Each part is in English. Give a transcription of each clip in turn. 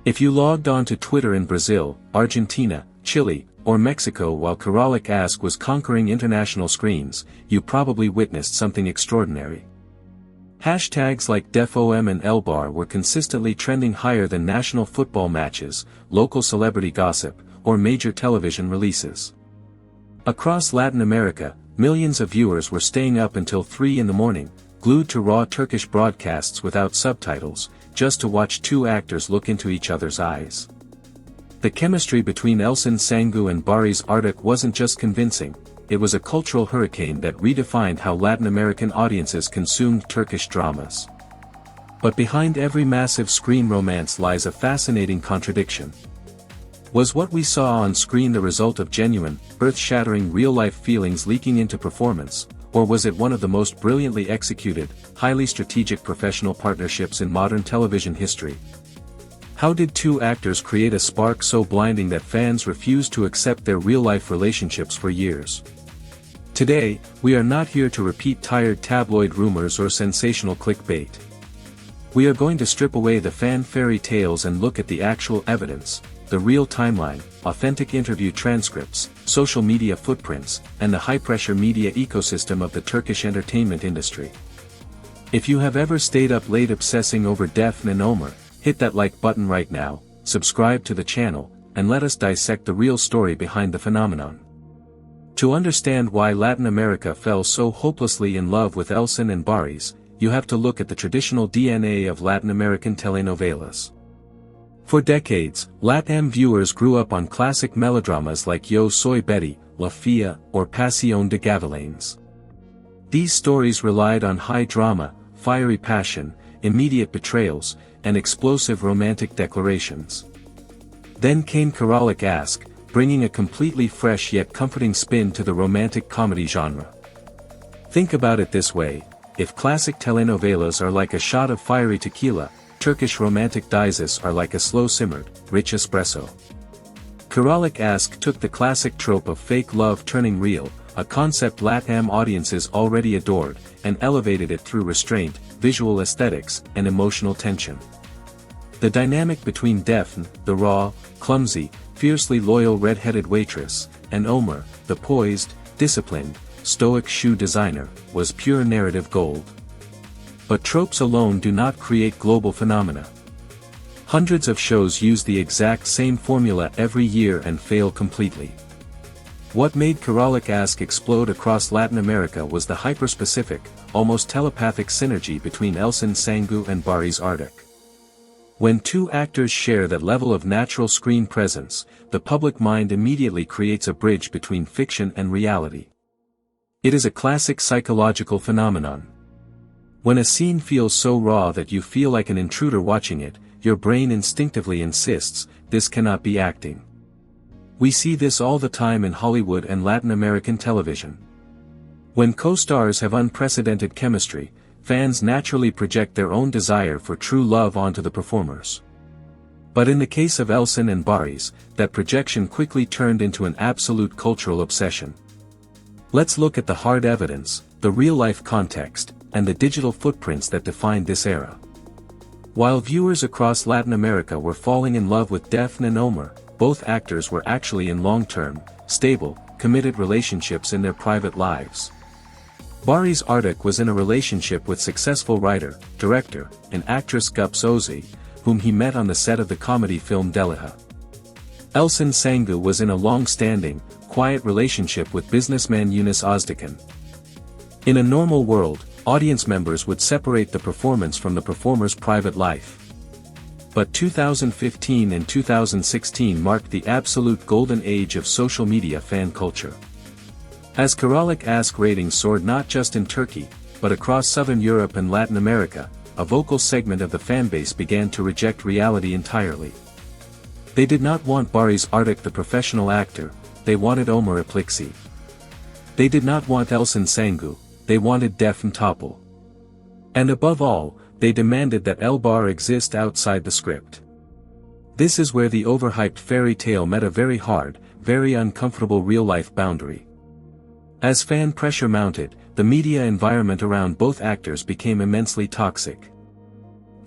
If you logged on to Twitter in Brazil, Argentina, Chile, or Mexico while Kiralık Aşk was conquering international screens, you probably witnessed something extraordinary. Hashtags like DefOM and Elbar were consistently trending higher than national football matches, local celebrity gossip, or major television releases. Across Latin America, millions of viewers were staying up until 3 in the morning, glued to raw Turkish broadcasts without subtitles, just to watch two actors look into each other's eyes. The chemistry between Elçin Sangu and Barış Arduç wasn't just convincing, it was a cultural hurricane that redefined how Latin American audiences consumed Turkish dramas. But behind every massive screen romance lies a fascinating contradiction. Was what we saw on screen the result of genuine, earth-shattering real-life feelings leaking into performance, or was it one of the most brilliantly executed, highly strategic professional partnerships in modern television history? How did two actors create a spark so blinding that fans refused to accept their real-life relationships for years? Today, we are not here to repeat tired tabloid rumors or sensational clickbait. We are going to strip away the fan fairy tales and look at the actual evidence, the real timeline, authentic interview transcripts, social media footprints, and the high-pressure media ecosystem of the Turkish entertainment industry. If you have ever stayed up late obsessing over Defne and Omer, hit that like button right now, subscribe to the channel, and let us dissect the real story behind the phenomenon. To understand why Latin America fell so hopelessly in love with Elçin and Barış, you have to look at the traditional DNA of Latin American telenovelas. For decades, LatAm viewers grew up on classic melodramas like Yo Soy Betty, La Fia, or Pasión de Gavilanes. These stories relied on high drama, fiery passion, immediate betrayals, and explosive romantic declarations. Then came Kiralık Aşk, bringing a completely fresh yet comforting spin to the romantic comedy genre. Think about it this way, if classic telenovelas are like a shot of fiery tequila, Turkish romantic dizes are like a slow-simmered, rich espresso. Kiralık Aşk took the classic trope of fake love turning real, a concept LatAm audiences already adored, and elevated it through restraint, visual aesthetics, and emotional tension. The dynamic between Defne, the raw, clumsy, fiercely loyal red-headed waitress, and Omer, the poised, disciplined, stoic shoe designer, was pure narrative gold. But tropes alone do not create global phenomena. Hundreds of shows use the exact same formula every year and fail completely. What made Kiralık Aşk explode across Latin America was the hyper-specific, almost telepathic synergy between Elçin Sangu and Barış Arduç. When two actors share that level of natural screen presence, the public mind immediately creates a bridge between fiction and reality. It is a classic psychological phenomenon. When a scene feels so raw that you feel like an intruder watching it, your brain instinctively insists, this cannot be acting. We see this all the time in Hollywood and Latin American television. When co-stars have unprecedented chemistry, fans naturally project their own desire for true love onto the performers. But in the case of Elçin and Barış, that projection quickly turned into an absolute cultural obsession. Let's look at the hard evidence, the real-life context, and the digital footprints that defined this era. While viewers across Latin America were falling in love with Defne and Omer, both actors were actually in long-term, stable, committed relationships in their private lives. Barış Arduç was in a relationship with successful writer, director, and actress Güps Özay, whom he met on the set of the comedy film Deliha. Elçin Sangu was in a long-standing, quiet relationship with businessman Yunus Özdekin. In a normal world, audience members would separate the performance from the performer's private life. But 2015 and 2016 marked the absolute golden age of social media fan culture. As Kiralık Aşk ratings soared not just in Turkey, but across Southern Europe and Latin America, a vocal segment of the fanbase began to reject reality entirely. They did not want Barış Arduç the professional actor, they wanted Omer Apliksi. They did not want Elçin Sangu, they wanted Defne Topal. And above all, they demanded that Elbar exist outside the script. This is where the overhyped fairy tale met a very hard, very uncomfortable real-life boundary. As fan pressure mounted, the media environment around both actors became immensely toxic.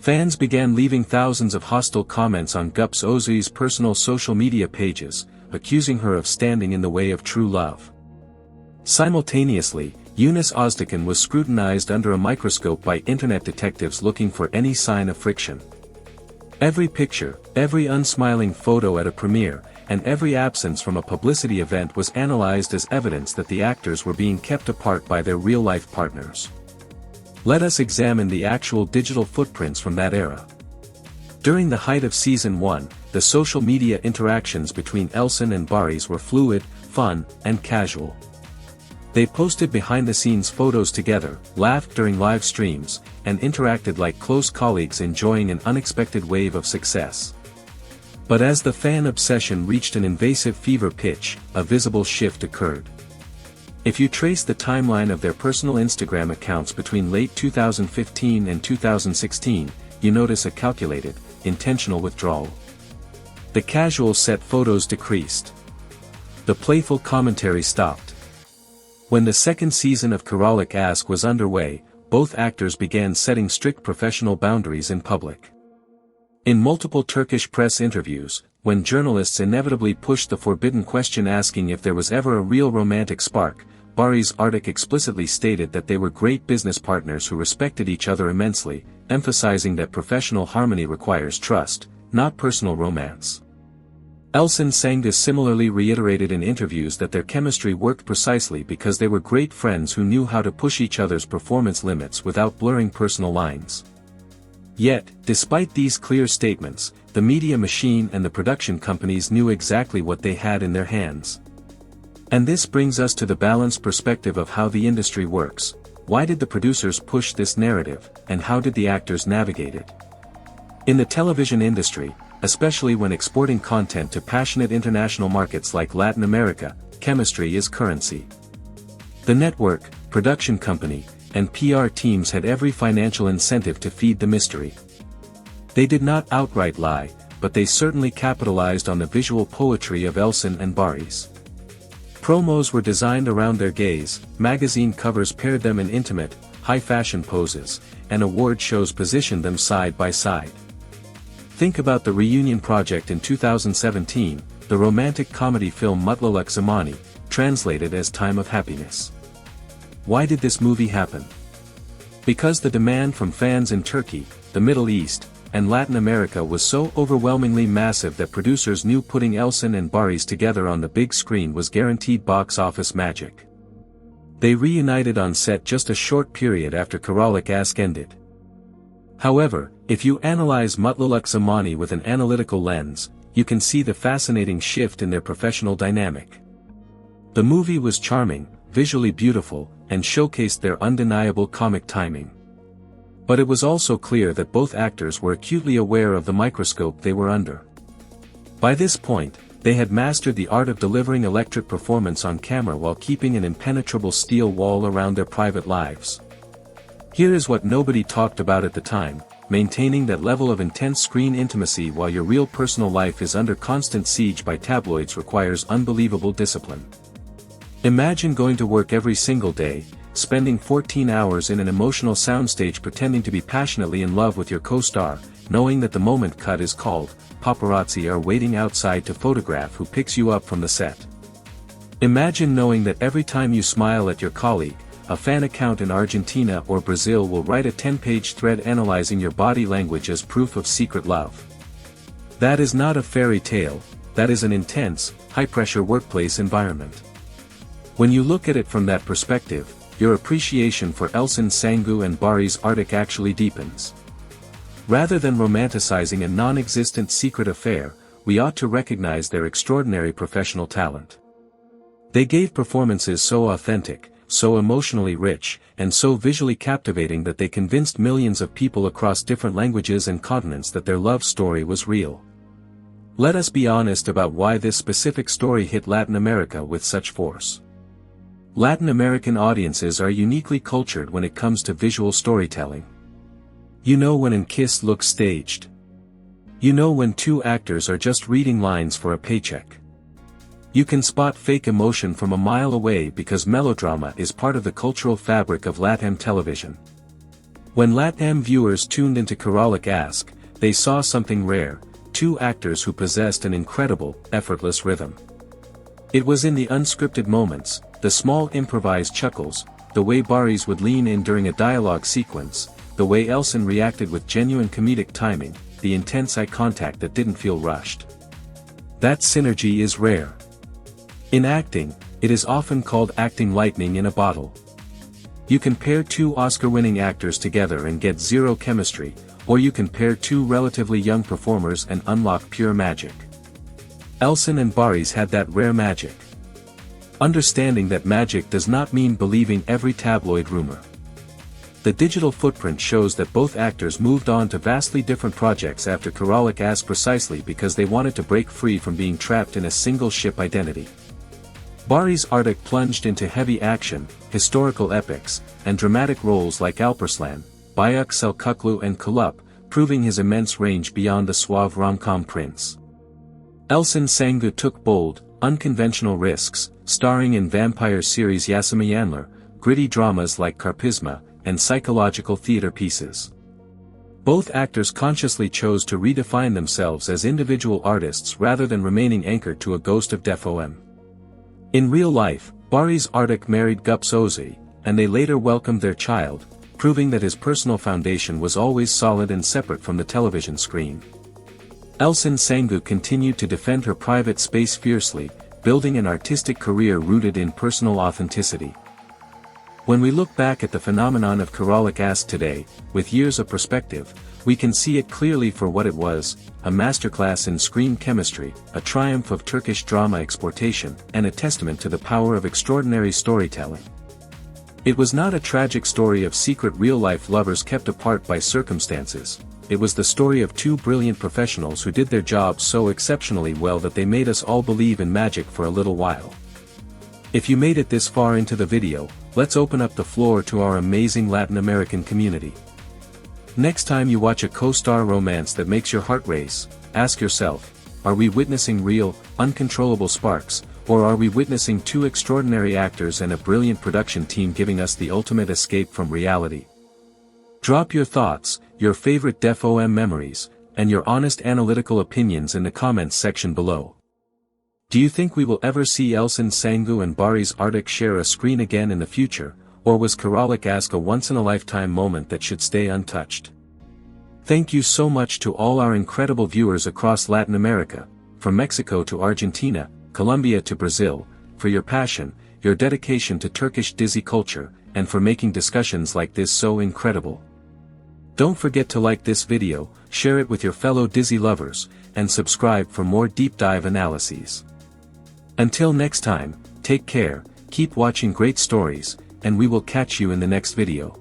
Fans began leaving thousands of hostile comments on Gups Ozui's personal social media pages, accusing her of standing in the way of true love. Simultaneously, Yunus Öztekin was scrutinized under a microscope by internet detectives looking for any sign of friction. Every picture, every unsmiling photo at a premiere, and every absence from a publicity event was analyzed as evidence that the actors were being kept apart by their real-life partners. Let us examine the actual digital footprints from that era. During the height of Season 1, the social media interactions between Elçin and Barış were fluid, fun, and casual. They posted behind-the-scenes photos together, laughed during live streams, and interacted like close colleagues enjoying an unexpected wave of success. But as the fan obsession reached an invasive fever pitch, a visible shift occurred. If you trace the timeline of their personal Instagram accounts between late 2015 and 2016, you notice a calculated, intentional withdrawal. The casual set photos decreased. The playful commentary stopped. When the second season of Kiralık Aşk was underway, both actors began setting strict professional boundaries in public. In multiple Turkish press interviews, when journalists inevitably pushed the forbidden question asking if there was ever a real romantic spark, Barış Arduç explicitly stated that they were great business partners who respected each other immensely, emphasizing that professional harmony requires trust, not personal romance. Elçin Sangu similarly reiterated in interviews that their chemistry worked precisely because they were great friends who knew how to push each other's performance limits without blurring personal lines. Yet, despite these clear statements, the media machine and the production companies knew exactly what they had in their hands. And this brings us to the balanced perspective of how the industry works. Why did the producers push this narrative, and how did the actors navigate it? In the television industry, especially when exporting content to passionate international markets like Latin America, chemistry is currency. The network, production company, and PR teams had every financial incentive to feed the mystery. They did not outright lie, but they certainly capitalized on the visual poetry of Elçin and Barış. Promos were designed around their gaze, magazine covers paired them in intimate, high-fashion poses, and award shows positioned them side by side. Think about the reunion project in 2017, the romantic comedy film Mutluluk Zamanı, translated as Time of Happiness. Why did this movie happen? Because the demand from fans in Turkey, the Middle East, and Latin America was so overwhelmingly massive that producers knew putting Elçin and Barış together on the big screen was guaranteed box office magic. They reunited on set just a short period after Kiralık Aşk ended. However, if you analyze Mutluluk Zamanı with an analytical lens, you can see the fascinating shift in their professional dynamic. The movie was charming, visually beautiful, and showcased their undeniable comic timing. But it was also clear that both actors were acutely aware of the microscope they were under. By this point, they had mastered the art of delivering electric performance on camera while keeping an impenetrable steel wall around their private lives. Here is what nobody talked about at the time: maintaining that level of intense screen intimacy while your real personal life is under constant siege by tabloids requires unbelievable discipline. Imagine going to work every single day, spending 14 hours in an emotional soundstage pretending to be passionately in love with your co-star, knowing that the moment cut is called, paparazzi are waiting outside to photograph who picks you up from the set. Imagine knowing that every time you smile at your colleague, a fan account in Argentina or Brazil will write a 10-page thread analyzing your body language as proof of secret love. That is not a fairy tale, that is an intense, high-pressure workplace environment. When you look at it from that perspective, your appreciation for Elçin Sangu and Barış Arduç actually deepens. Rather than romanticizing a non-existent secret affair, we ought to recognize their extraordinary professional talent. They gave performances so authentic, so emotionally rich, and so visually captivating that they convinced millions of people across different languages and continents that their love story was real. Let us be honest about why this specific story hit Latin America with such force. Latin American audiences are uniquely cultured when it comes to visual storytelling. You know when a kiss looks staged. You know when two actors are just reading lines for a paycheck. You can spot fake emotion from a mile away because melodrama is part of the cultural fabric of LatAm television. When LatAm viewers tuned into Kiralık Aşk, they saw something rare, two actors who possessed an incredible, effortless rhythm. It was in the unscripted moments, the small improvised chuckles, the way Barış would lean in during a dialogue sequence, the way Elçin reacted with genuine comedic timing, the intense eye contact that didn't feel rushed. That synergy is rare. In acting, it is often called acting lightning in a bottle. You can pair two Oscar-winning actors together and get zero chemistry, or you can pair two relatively young performers and unlock pure magic. Elçin and Barış had that rare magic. Understanding that magic does not mean believing every tabloid rumor. The digital footprint shows that both actors moved on to vastly different projects after Kiralık Aşk precisely because they wanted to break free from being trapped in a single ship identity. Barış Arduç plunged into heavy action, historical epics, and dramatic roles like Alparslan, Bayak Selçuklu and Kalıp, proving his immense range beyond the suave rom-com prince. Elçin Sangu took bold, unconventional risks, starring in vampire series Yaseminler, gritty dramas like Karpizma, and psychological theater pieces. Both actors consciously chose to redefine themselves as individual artists rather than remaining anchored to a ghost of Defne. In real life, Barış Arduç married Gupse, and they later welcomed their child, proving that his personal foundation was always solid and separate from the television screen. Elçin Sangu continued to defend her private space fiercely, building an artistic career rooted in personal authenticity. When we look back at the phenomenon of Kiralık Aşk today, with years of perspective, we can see it clearly for what it was, a masterclass in screen chemistry, a triumph of Turkish drama exportation, and a testament to the power of extraordinary storytelling. It was not a tragic story of secret real-life lovers kept apart by circumstances, it was the story of two brilliant professionals who did their jobs so exceptionally well that they made us all believe in magic for a little while. If you made it this far into the video, let's open up the floor to our amazing Latin American community. Next time you watch a co-star romance that makes your heart race, ask yourself, are we witnessing real, uncontrollable sparks, or are we witnessing two extraordinary actors and a brilliant production team giving us the ultimate escape from reality? Drop your thoughts, your favorite Defne memories, and your honest analytical opinions in the comments section below. Do you think we will ever see Elçin Sangu and Barış Arduç share a screen again in the future, or was Kiralık Aşk a once-in-a-lifetime moment that should stay untouched? Thank you so much to all our incredible viewers across Latin America, from Mexico to Argentina, Colombia to Brazil, for your passion, your dedication to Turkish Dizi culture, and for making discussions like this so incredible. Don't forget to like this video, share it with your fellow Dizi lovers, and subscribe for more deep dive analyses. Until next time, take care, keep watching great stories, and we will catch you in the next video.